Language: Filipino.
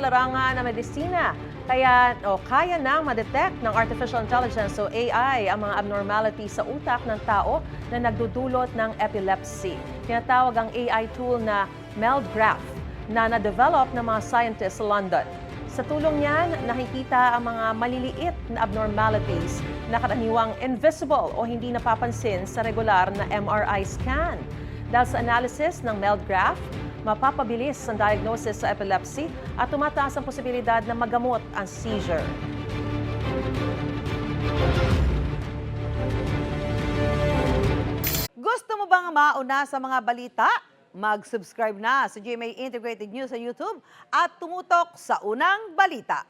larangan ng medisina. Kaya nang ma-detect ng artificial intelligence o AI ang mga abnormality sa utak ng tao na nagdudulot ng epilepsy. Tinatawag ang AI tool na MELD-Graph na na-develop ng mga scientists sa London. Sa tulong niyan, nakikita ang mga maliliit na abnormalities na karaniwang invisible o hindi napapansin sa regular na MRI scan. Dahil sa analysis ng MELD-Graph, mapapabilis ang diagnosis sa epilepsy at tumataas ang posibilidad na magamot ang seizure. Gusto mo bang mauna sa mga balita? Mag-subscribe na sa GMA Integrated News sa YouTube at tumutok sa unang balita.